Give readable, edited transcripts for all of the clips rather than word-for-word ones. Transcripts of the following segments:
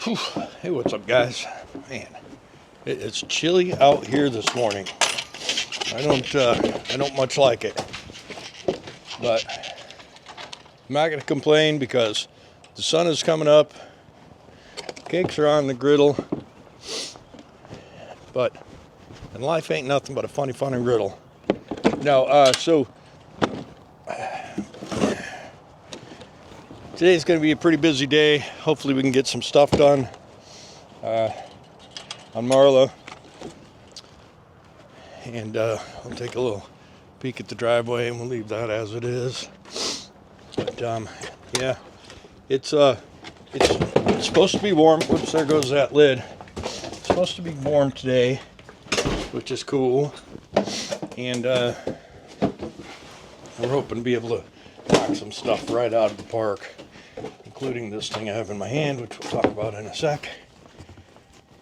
Whew. Hey, what's up, guys? Man, it's chilly out here this morning. I don't much like it, but I'm not gonna complain because the sun is coming up. Cakes are on the griddle, and life ain't nothing but a funny riddle. Now, so today's going to be a pretty busy day. Hopefully we can get some stuff done on Marla. And I'll take a little peek at the driveway and we'll leave that as it is. But yeah, it's supposed to be warm. Whoops, there goes that lid. It's supposed to be warm today, which is cool. And we're hoping to be able to knock some stuff right out of the park, including this thing I have in my hand, which we'll talk about in a sec.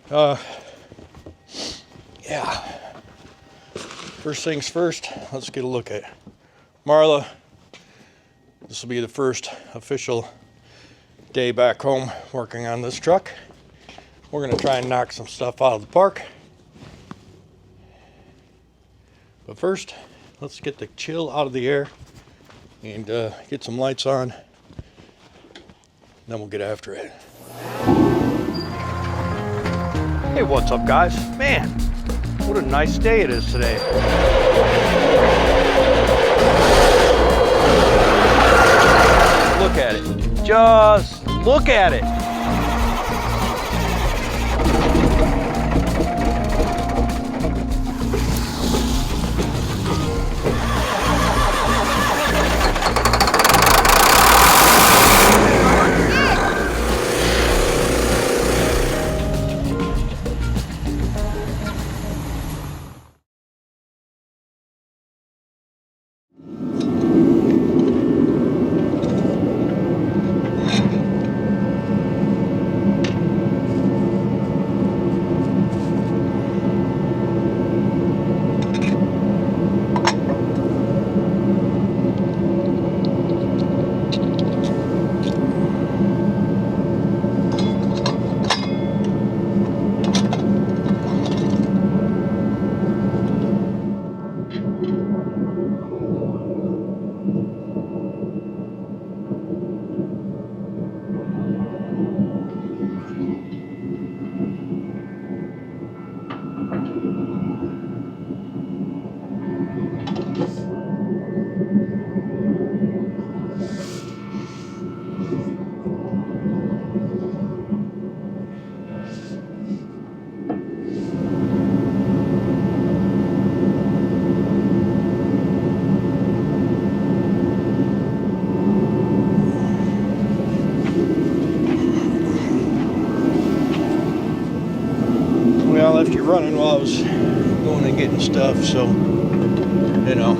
Yeah. First things first, let's get a look at Marla. This will be the first official day back home working on this truck. We're going to try and knock some stuff out of the park. But first, let's get the chill out of the air and get some lights on. Then we'll get after it. Hey, what's up, guys? Man, what a nice day it is today. Look at it. Just look at it. I left you running while I was going and getting stuff, so you know.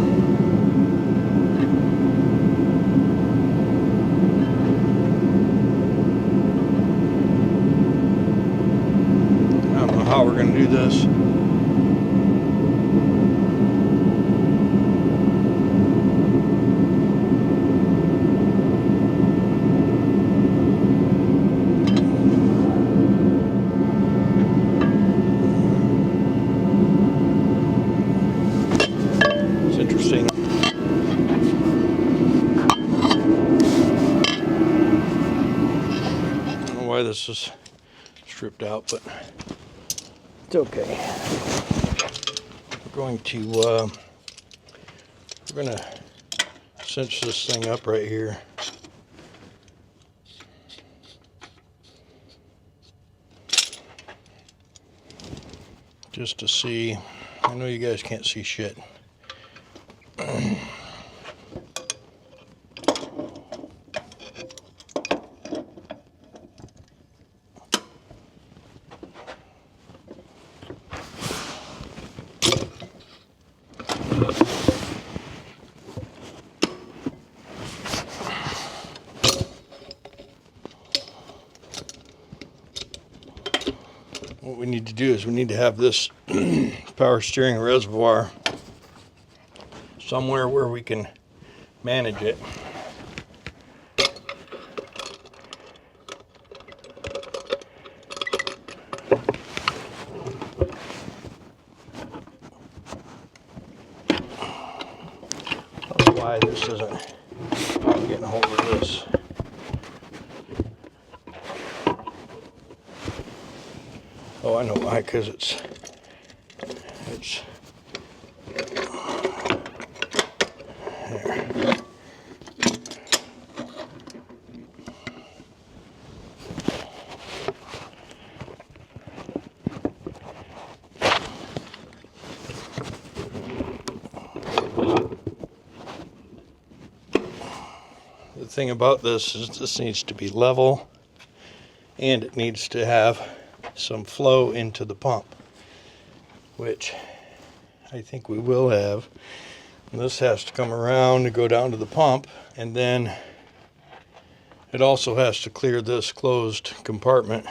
I don't know how we're going to do this. This is stripped out, but it's okay. We're going to cinch this thing up right here. Just to see. I know you guys can't see shit. What we need to do is we need to have this power steering reservoir somewhere where we can manage it. why this isn't getting a hold of this. Oh, I know why, because it's there. The thing about this is this needs to be level, and it needs to have some flow into the pump, which I think we will have. And this has to come around to go down to the pump, and then it also has to clear this closed compartment.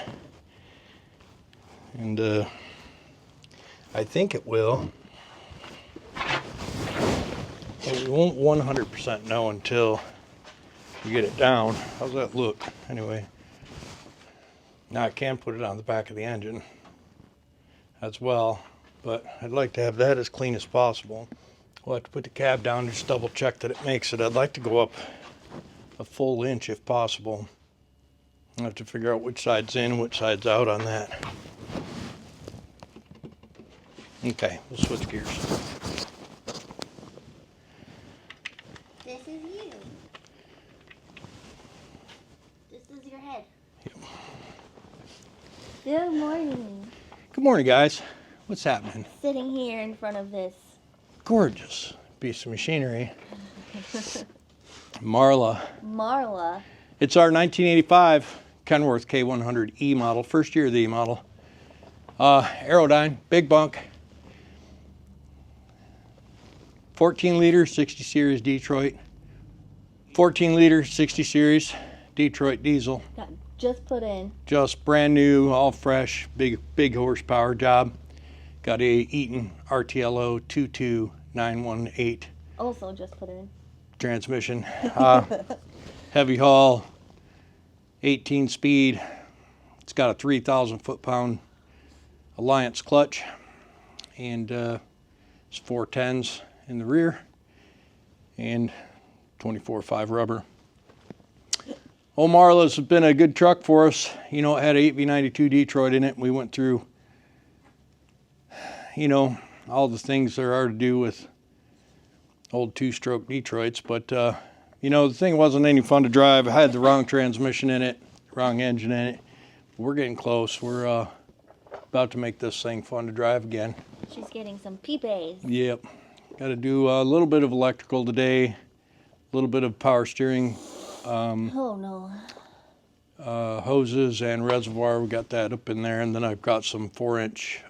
And I think it will. But we won't 100% know until you get it down. How's that look? Anyway, now I can put it on the back of the engine as well, but I'd like to have that as clean as possible. We'll have to put the cab down and just double check that it makes it. I'd like to go up a full inch if possible. I'll have to figure out which side's in, which side's out on that. Okay, we'll switch gears. This is you. This is your head. Yep. Good morning. Good morning, guys. What's happening? Sitting here in front of this Gorgeous piece of machinery. Marla. Marla. It's our 1985 Kenworth K100E model, first year of the E model. Aerodyne, big bunk. 14 liter 60 series Detroit. 14 liter 60 series Detroit diesel. Got just put in. Just brand new, all fresh, big horsepower job. Got a Eaton RTLO 22918 Also just put in. transmission. Heavy haul, 18 speed. It's got a 3,000 foot-pound Alliance clutch, and it's 410s in the rear and 24.5 rubber. Old Marla's has been a good truck for us. You know, it had an 8V92 Detroit in it. We went through, you know, all the things there are to do with old two-stroke Detroits, but you know, the thing wasn't any fun to drive. I had the wrong transmission in it, wrong engine in it. We're getting close. We're about to make this thing fun to drive again. She's getting some peepays. Yep. Got to do a little bit of electrical today, a little bit of power steering. Oh no. Hoses and reservoir, we got that up in there, and then I've got some 4-inch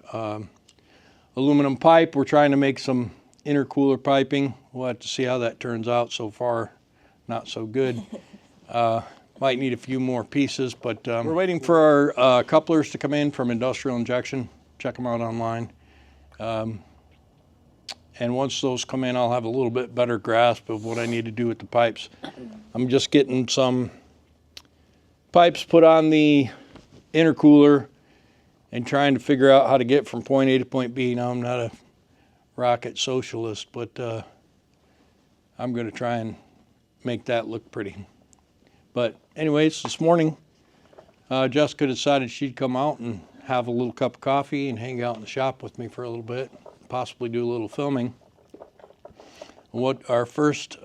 aluminum pipe. We're trying to make some intercooler piping. We'll have to see how that turns out. So far, not so good. Might need a few more pieces, but we're waiting for our couplers to come in from Industrial Injection. Check them out online. And once those come in, I'll have a little bit better grasp of what I need to do with the pipes. I'm just getting some pipes put on the intercooler and trying to figure out how to get from point A to point B. Now, I'm not a rocket socialist, but I'm going to try and make that look pretty. But anyways, this morning, Jessica decided she'd come out and have a little cup of coffee and hang out in the shop with me for a little bit, possibly do a little filming. What our first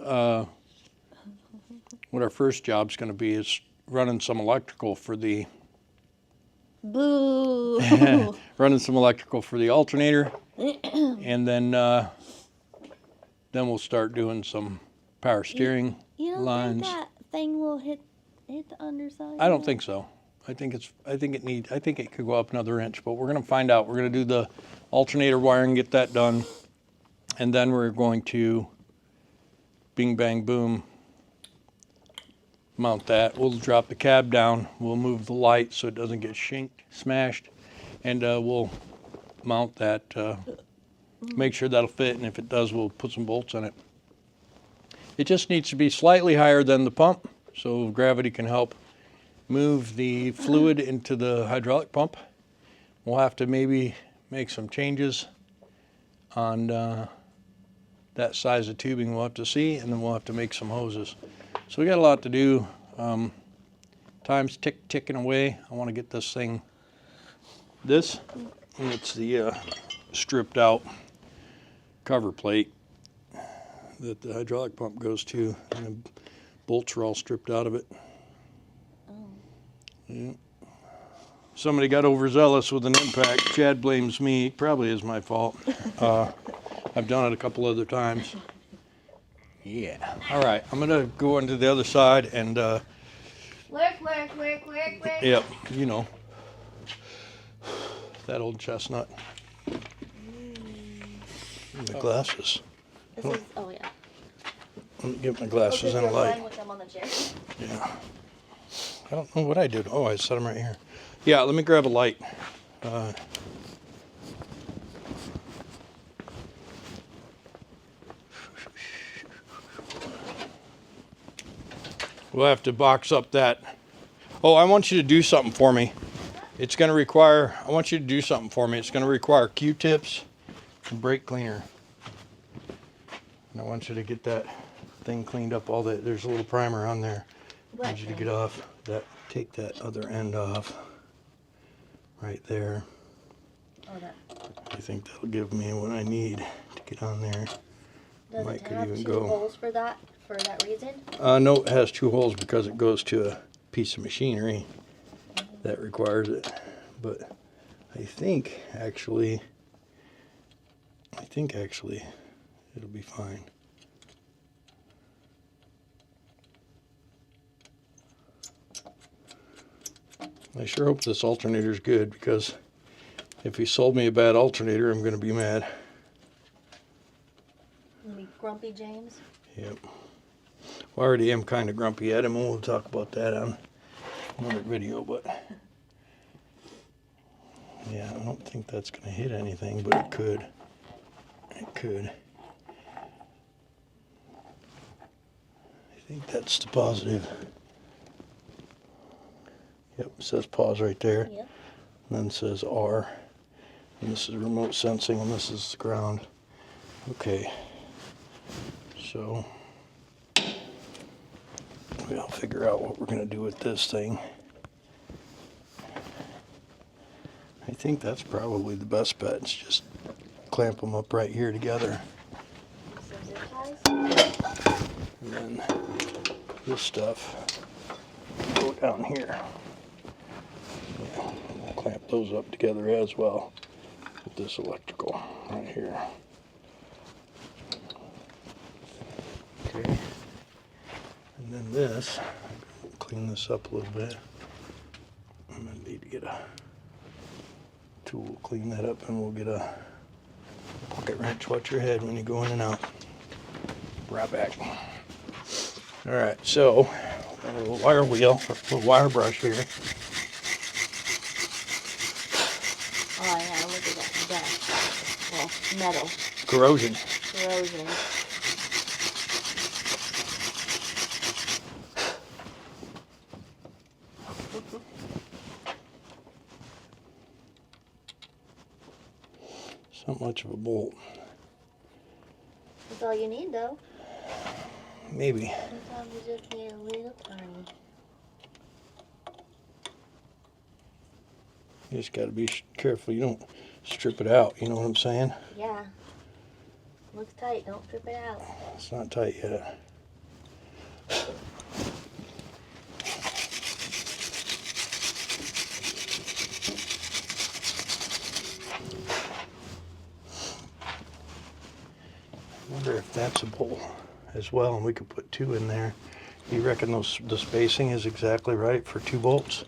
job's going to be is running some electrical for the running some electrical for the alternator, and then we'll start doing some power steering You don't lines. think that thing will hit the underside? I don't think so. I think it could go up another inch, but we're going to find out. We're going to do the alternator wiring, get that done, and then we're going to bing bang boom mount that. We'll drop the cab down. We'll move the light so it doesn't get smashed, and we'll mount that. Make sure that'll fit, and if it does, we'll put some bolts in it. It just needs to be slightly higher than the pump, so gravity can help move the fluid into the hydraulic pump. We'll have to maybe make some changes on that size of tubing we'll have to see, and then we'll have to make some hoses. So we got a lot to do. Time's ticking away. I want to get this thing, and it's the stripped out cover plate that the hydraulic pump goes to, and the bolts are all stripped out of it. Oh. Yeah. Somebody got overzealous with an impact. Chad blames me. Probably is my fault. I've done it a couple other times. Yeah. All right. I'm going to go into the other side and... Work. Yep, you know. That old chestnut. My glasses. This is, oh yeah. Let me get my glasses and a light. With them on the chair. Yeah. I don't know what I did. Oh, I set them right here. Yeah, let me grab a light. We'll have to box up that. Oh, I want you to do something for me. It's going to require, I want you to do something for me. It's going to require Q-tips and brake cleaner. And I want you to get that thing cleaned up. All that, there's a little primer on there. I want you to get off that, take that other end off. Right there. Oh, that. I think that'll give me what I need to get on there. Does Might it could have even two go. holes for that reason? No, it has 2 holes because it goes to a piece of machinery that requires it. But I think actually it'll be fine. I sure hope this alternator's good, because if he sold me a bad alternator, I'm going to be mad. You be grumpy, James? Yep. Well, I already am kind of grumpy at him, and we'll talk about that on another video, but yeah, I don't think that's going to hit anything, but it could. It could. I think that's the positive. Yep, it says pause right there. Yep. And then it says R. And this is remote sensing, and this is the ground. Okay. So we'll figure out what we're going to do with this thing. I think that's probably the best bet. It's just clamp them up right here together. Some zip ties? And then this stuff go down here. Yeah, we'll clamp those up together as well with this electrical right here. Okay. And then this, clean this up a little bit. I'm going to need to get a tool, clean that up, and we'll get a pocket wrench. Watch your head when you go in and out. Right back. Alright, so a little wire wheel, a little wire brush here. Oh yeah, look at that dust. Well, metal. Corrosion. Corrosion. It's not much of a bolt. That's all you need, though. Maybe. Sometimes you just need a little tiny. You just got to be careful you don't strip it out, you know what I'm saying? Yeah. Looks tight, don't strip it out. It's not tight yet. I wonder if that's a bolt as well, and we could put 2 in there. You reckon the spacing is exactly right for 2 bolts?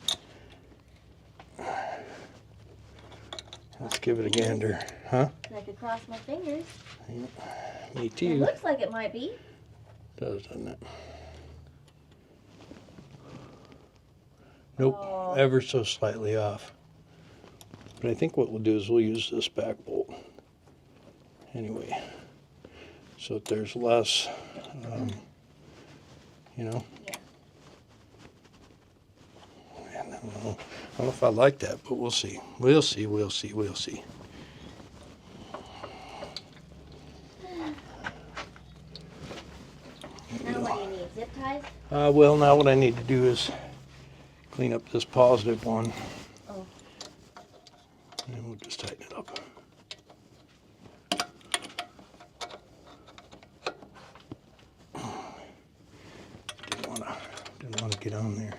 Let's give it a gander, huh? I could cross my fingers. Me It too. looks like it might be. Does, doesn't it? Nope, Oh. ever so slightly off. But I think what we'll do is we'll use this back bolt anyway, so that there's less, you know. Yeah. Man, I don't know if I like that, but we'll see. We'll see. zip ties? Well, now what I need to do is clean up this positive one. Oh. And then we'll just tighten it up. Didn't want to get on there.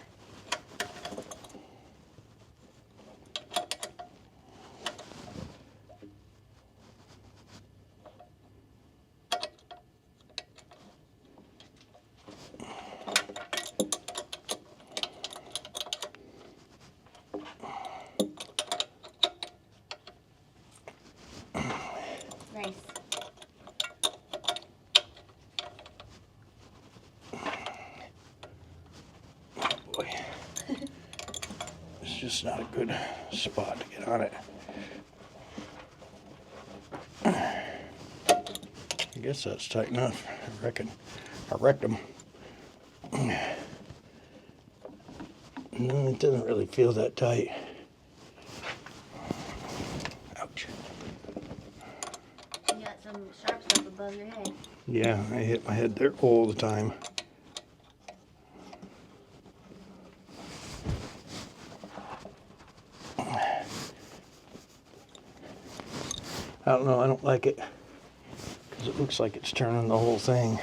Nice. Boy, it's just not a good spot to get on it. I guess that's tight enough. I reckon. I wrecked them. No, it doesn't really feel that tight. Ouch. You got some sharp stuff above your head. Yeah, I hit my head there all the time. I don't know, I don't like it because it looks like it's turning the whole thing.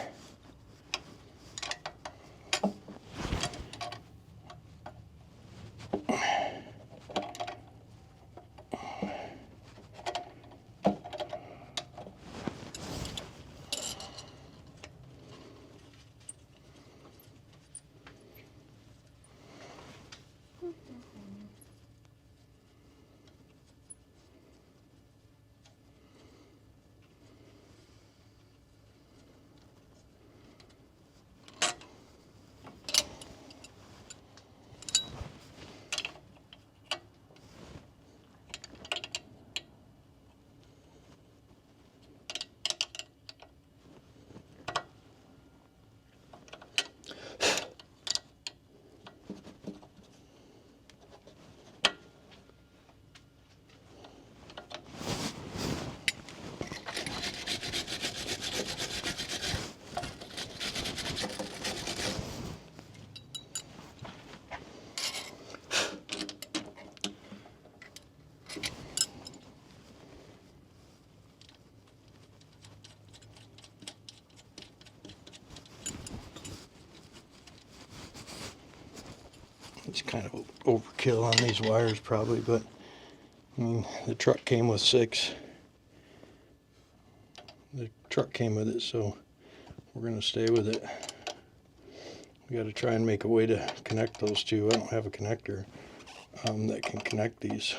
It's kind of overkill on these wires probably, but I mean, the truck came with 6. The truck came with it, so we're going to stay with it. We got to try and make a way to connect those two. I don't have a connector that can connect these.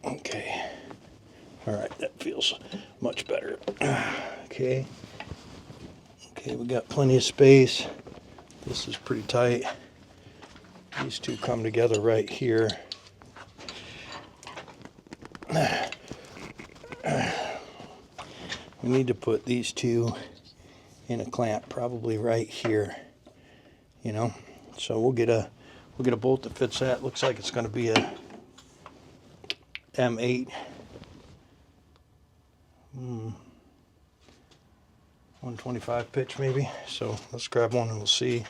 Okay. All right, that feels much better. Okay. Okay, we got plenty of space. This is pretty tight. These two come together right here. We need to put these two in a clamp, probably right here. You know, so we'll get a bolt that fits that. Looks like it's going to be a M8. 125 pitch maybe. So let's grab one and we'll see.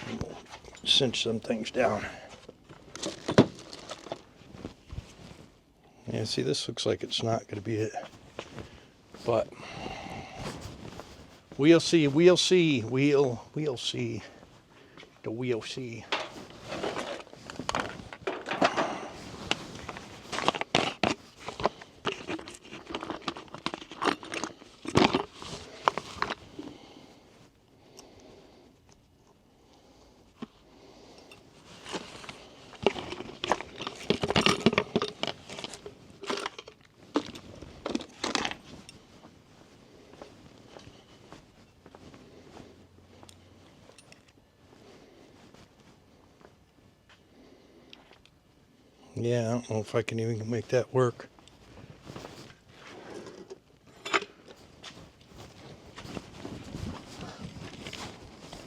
And we'll cinch some things down. Yeah, see, this looks like it's not going to be it, but we'll see. We'll see. We'll see. We'll see. Yeah, I don't know if I can even make that work.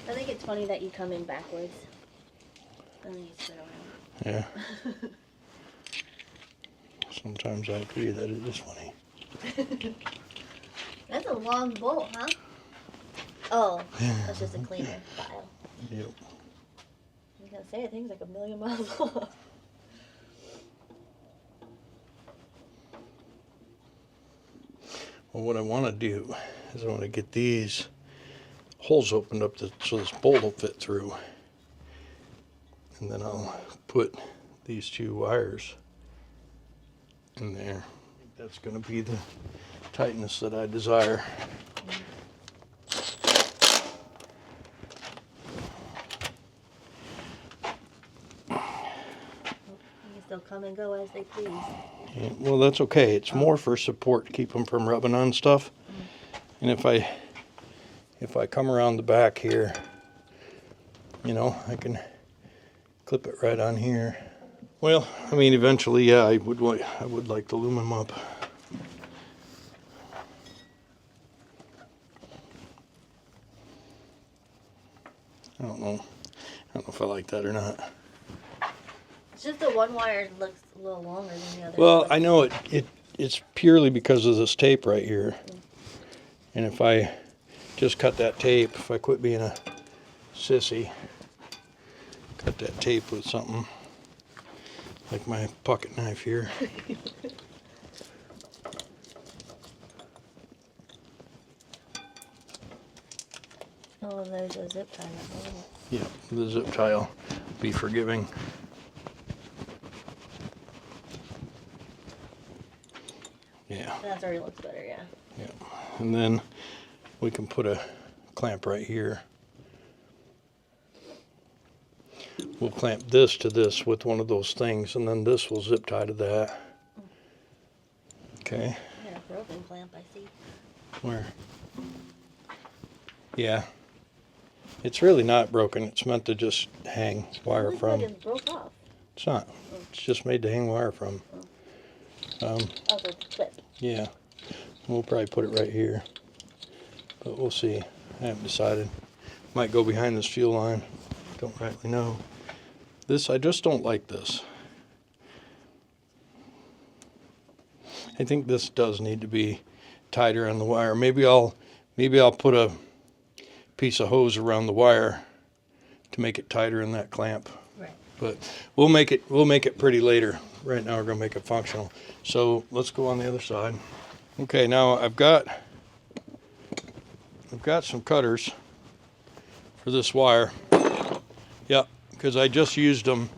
I think it's funny that you come in backwards. And then you spin around. Yeah. Sometimes I agree that it is funny. That's a long bolt, huh? Oh, that's just a cleaner file. Yep. I was gonna say, it thing's like a million miles long. Well, what I want to do is I want to get these holes opened up so this bolt will fit through. And then I'll put these 2 wires in there. That's going to be the tightness that I desire. You can still come and go as they please. Yeah, well, that's okay. It's more for support to keep them from rubbing on stuff. And if I come around the back here, you know, I can clip it right on here. Well, I mean, eventually, yeah, I would like to loom them up. I don't know if I like that or not. It's just the one wire looks a little longer than the other. Well, I know it's purely because of this tape right here. And if I just cut that tape, if I quit being a sissy, cut that tape with something like my pocket knife here. Oh, there's a zip tie. Yeah, the zip tie will be forgiving. Yeah. That already looks better, yeah. Yeah. And then we can put a clamp right here. We'll clamp this to this with one of those things, and then this will zip tie to that. Okay. You got a broken clamp, I see. Where? Yeah. It's really not broken. It's meant to just hang wire from. It broke off. It's not. It's just made to hang wire from. Oh, so it's a clip. Yeah. We'll probably put it right here. But we'll see. I haven't decided. Might go behind this fuel line. Don't rightly know. This, I just don't like this. I think this does need to be tighter on the wire. Maybe I'll put a piece of hose around the wire to make it tighter in that clamp. Right. But we'll make it pretty later. Right now we're gonna make it functional. So let's go on the other side. Okay, now I've got some cutters for this wire. Yep, because I just used them,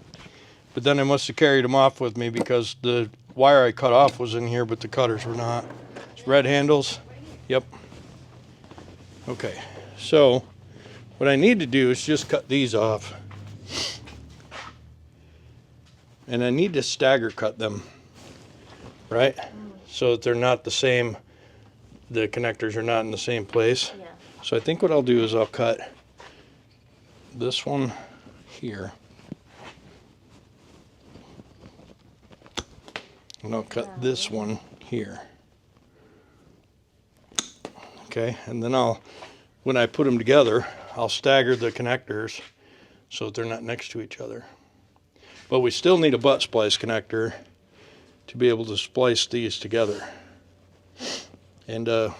but then I must have carried them off with me because the wire I cut off was in here, but the cutters were not. It's red handles. Yep. Okay, so what I need to do is just cut these off. And I need to stagger cut them, right? So that they're not the same, the connectors are not in the same place. Yeah. So I think what I'll do is I'll cut this one here. And I'll cut this one here. Okay, and then when I put them together, I'll stagger the connectors so that they're not next to each other. But we still need a butt splice connector to be able to splice these together. And that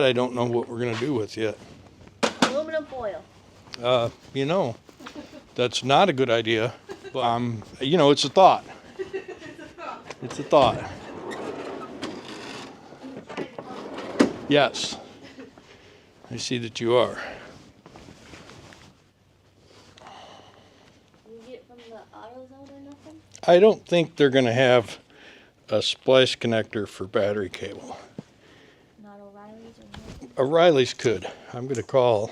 I don't know what we're going to do with yet. Aluminum foil. You know, that's not a good idea. But, you know, it's a thought. It's a thought. Yes. I see that you are. I don't think they're going to have a splice connector for battery cable. Not O'Reilly's or nothing? O'Reilly's could. I'm going to call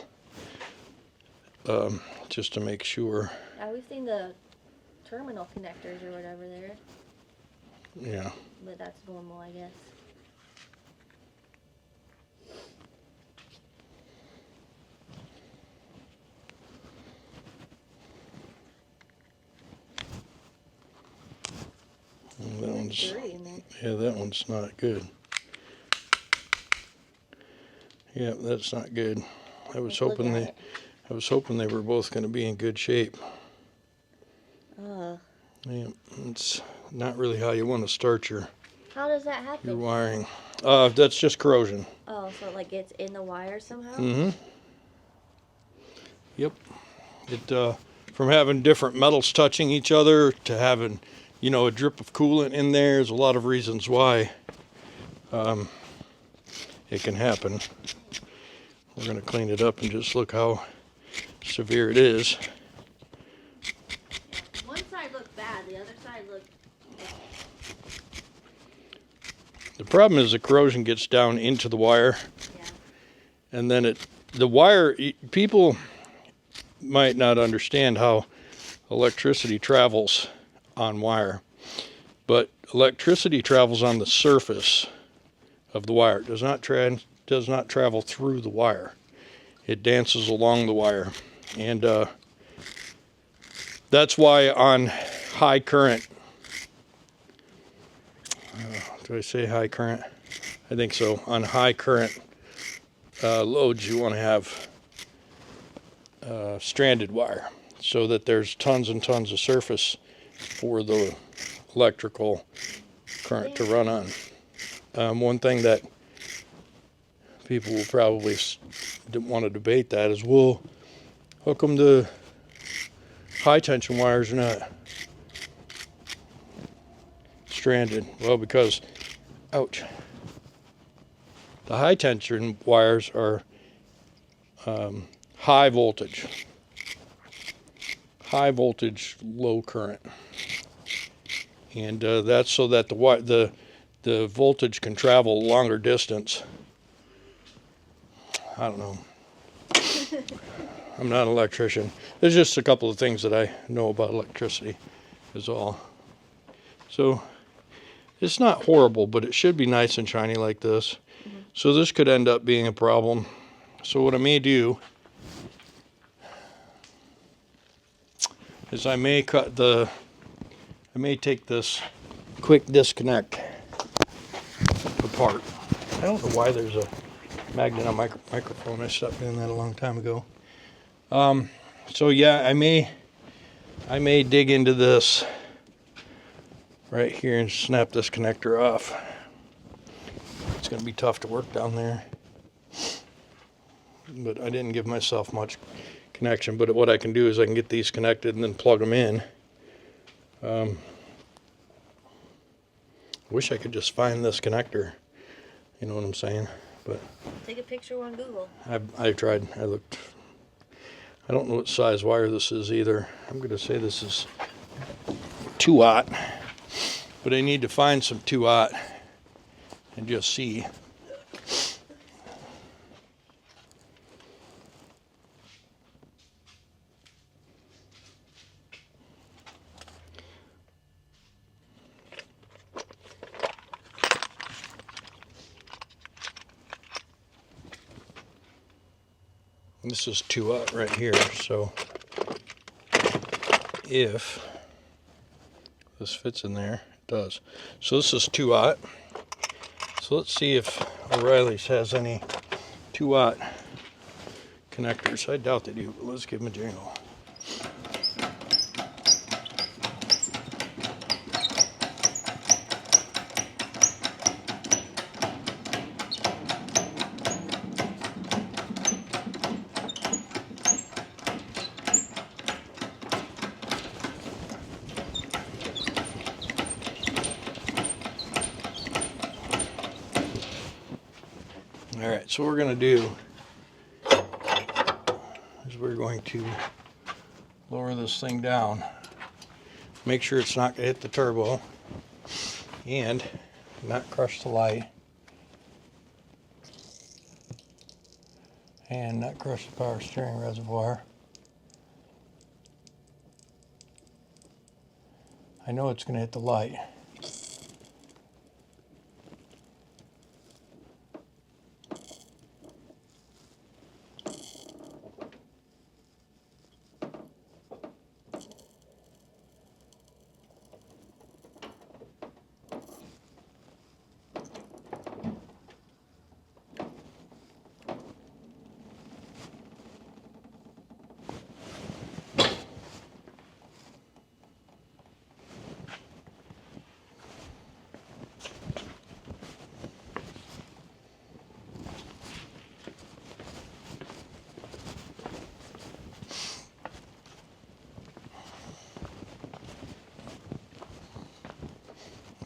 just to make sure. We've seen the terminal connectors or whatever there. Yeah. But that's normal, I guess. That one's, yeah, that one's not good. Yeah, that's not good. I was hoping they were both going to be in good shape. Yeah, it's not really how you want to start your How does that happen? your wiring. That's just corrosion. Oh, so it like gets in the wire somehow? Mm-hmm. Yep. It from having different metals touching each other to having, you know, a drip of coolant in there. There's a lot of reasons why it can happen. We're going to clean it up and just look how severe it is. One side looked bad, the other side looked... The problem is the corrosion gets down into the wire. Yeah. And then the wire, people might not understand how electricity travels on wire. But electricity travels on the surface of the wire. It does not travel through the wire. It dances along the wire. And that's why on high current, do I say high current? I think so. On high current loads, you want to have stranded wire so that there's tons and tons of surface for the electrical current to run on. One thing that people will probably want to debate that is, well, how come the high tension wires are not stranded? Well, because, ouch, the high tension wires are high voltage, low current, and that's so that the voltage can travel a longer distance. I don't know. I'm not an electrician. There's just a couple of things that I know about electricity is all. So it's not horrible, but it should be nice and shiny like this. Mm-hmm. So this could end up being a problem. So what I may do is I may take this quick disconnect apart. I don't know why there's a magnet on my microphone. I stopped doing that a long time ago. So yeah, I may dig into this right here and snap this connector off. It's going to be tough to work down there, but I didn't give myself much connection. But what I can do is I can get these connected and then plug them in. Wish I could just find this connector. You know what I'm saying? But take a picture on Google. I tried. I looked. I don't know what size wire this is either. I'm going to say this is 2/0, but I need to find some 2/0 and just see. This is 2/0 right here, so if this fits in there, it does. So this is 2/0. So let's see if O'Reilly's has any 2/0 connectors. I doubt they do, but let's give them a jingle. Alright, so what we're going to do is we're going to lower this thing down, make sure it's not going to hit the turbo and not crush the light and not crush the power steering reservoir. I know it's going to hit the light.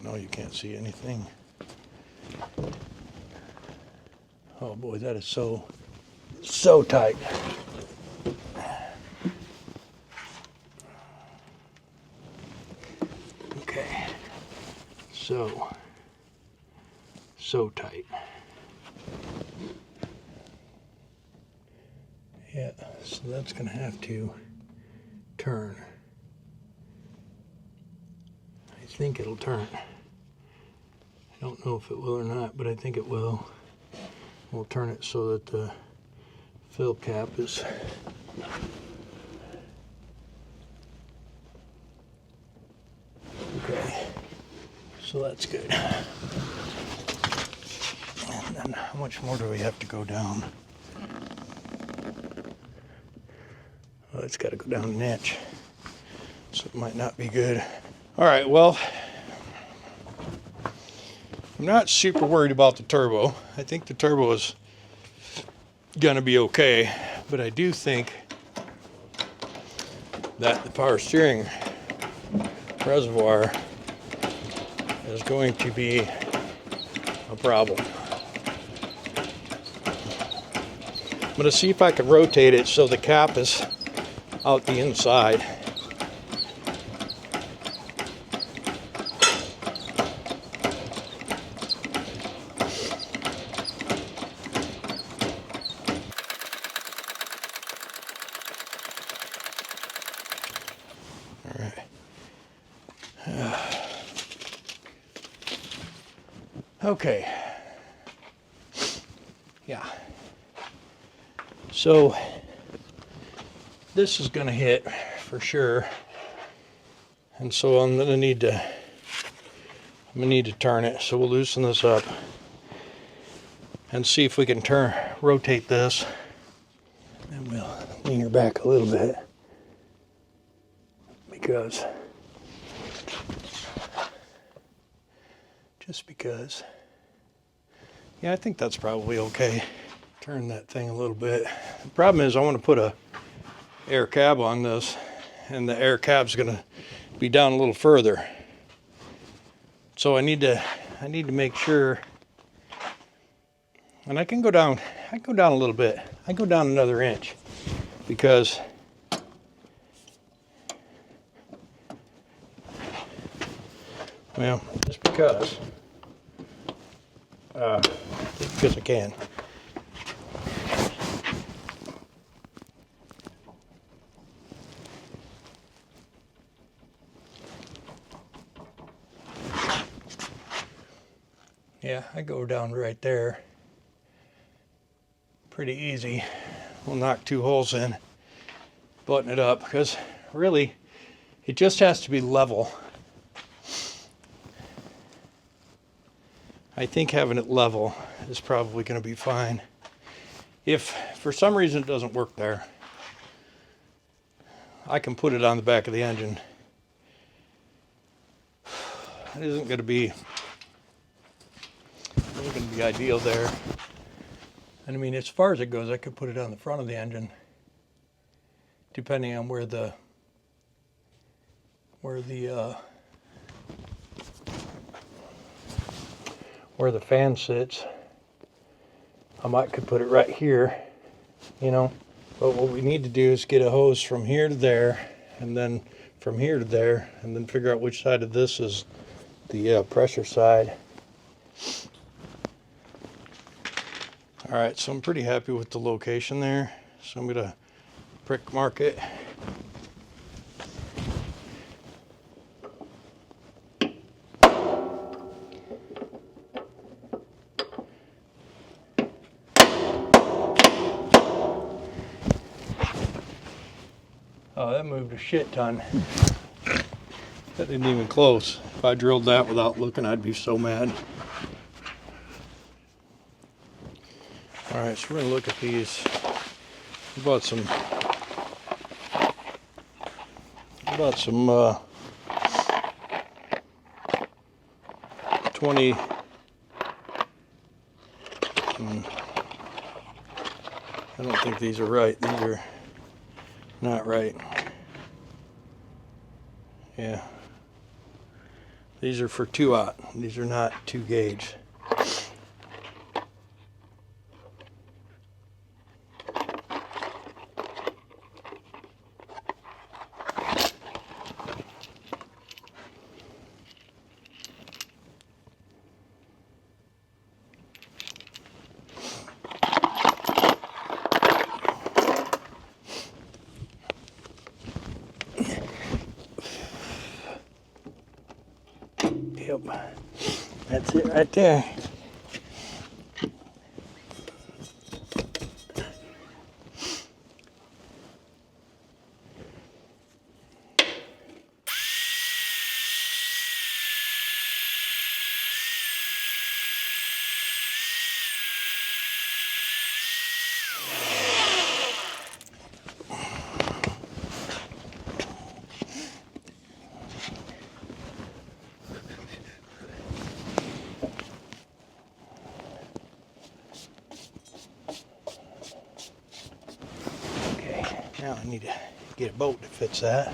No, you can't see anything. Oh boy, that is so tight. Okay, so tight. Yeah, so that's gonna have to turn. I think it'll turn. I don't know if it will or not, but I think it will. We'll turn it so that the fill cap is okay. So that's good. And then how much more do we have to go down? Well, it's got to go down an inch. So it might not be good. All right, well, I'm not super worried about the turbo. I think the turbo is gonna be okay, but I do think that the power steering reservoir is going to be a problem. I'm gonna see if I can rotate it so the cap is out the inside. Okay. Yeah. So this is going to hit for sure, and so I'm going to need to turn it. So we'll loosen this up and see if we can rotate this, and we'll lean her back a little bit because yeah, I think that's probably okay. Turn that thing a little bit. The problem is I want to put a air cab on this, and the air cab's going to be down a little further. So I need to make sure, and I can go down a little bit. I go down another inch because well, just because I can. Yeah, I go down right there. Pretty easy. We'll knock 2 holes in, button it up, because really it just has to be level. I think having it level is probably going to be fine. If for some reason it doesn't work there, I can put it on the back of the engine. It isn't going to be ideal there. And I mean, as far as it goes, I could put it on the front of the engine, depending on where the fan sits. I could put it right here, you know. But what we need to do is get a hose from here to there, and then from here to there, and then figure out which side of this is the pressure side. All right, so I'm pretty happy with the location there. So I'm gonna prick mark it. Oh, that moved a shit ton. That didn't even close. If I drilled that without looking, I'd be so mad. All right, so we're gonna look at these. I bought some 20. I don't think these are right. These are not right. Yeah. These are for 2/0. These are not 2 gauge. Yep, that's it right there. Now I need to get a bolt that fits that.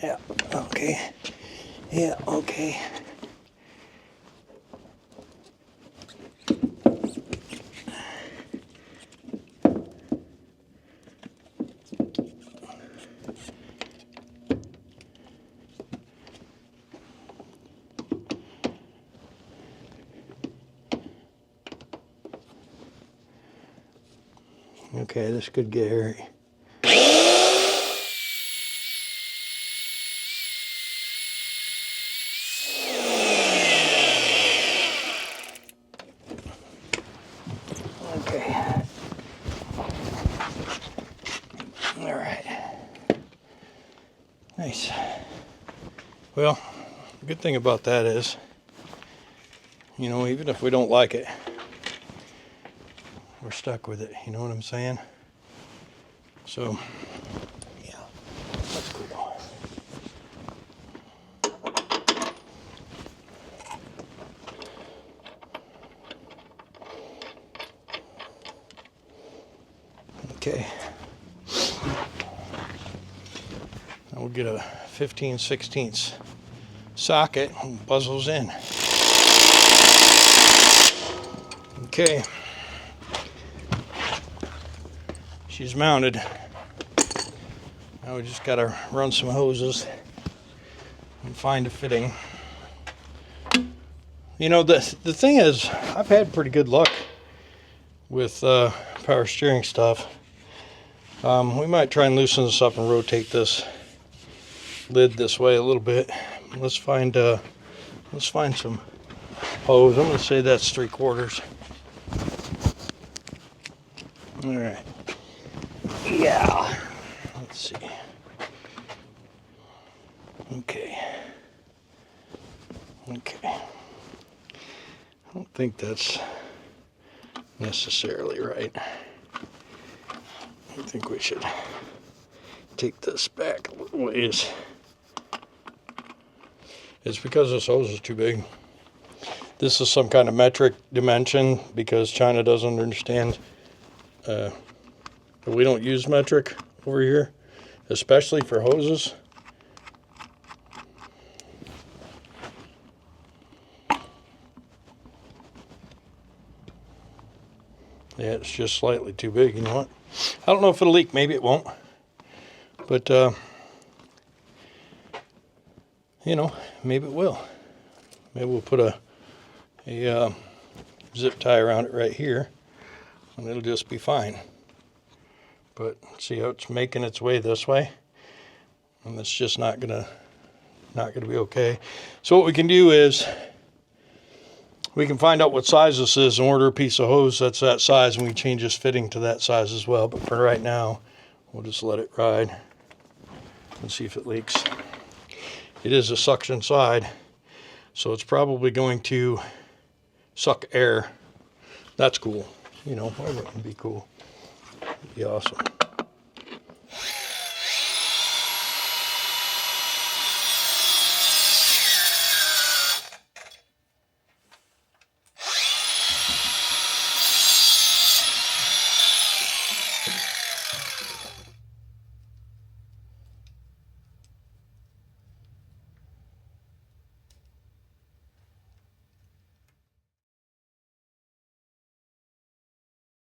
Yeah, okay. Yeah, okay. Okay, this could get hairy. Okay. All right. Nice. Well, the good thing about that is, you know, even if we don't like it, we're stuck with it. You know what I'm saying? So, yeah, that's cool. Okay. Now we'll get a 15/16 socket and buzz those in. Okay. She's mounted. Now we just gotta run some hoses and find a fitting. You know, the thing is, I've had pretty good luck with power steering stuff. We might try and loosen this up and rotate this lid this way a little bit. Let's find some hose. I'm gonna say that's 3/4. All right. Yeah. Let's see. Okay. Okay. I don't think that's necessarily right. I think we should take this back a little ways. It's because this hose is too big. This is some kind of metric dimension because China doesn't understand. We don't use metric over here, especially for hoses. Yeah, it's just slightly too big. You know what? I don't know if it'll leak. Maybe it won't. But you know, maybe it will. Maybe we'll put a zip tie around it right here, and it'll just be fine. But see how it's making its way this way, and it's just not gonna be okay. So what we can do is we can find out what size this is and order a piece of hose that's that size, and we can change this fitting to that size as well. But for right now, we'll just let it ride and see if it leaks. It is a suction side, so it's probably going to suck air. That's cool. You know, whatever can be cool. It'd be awesome.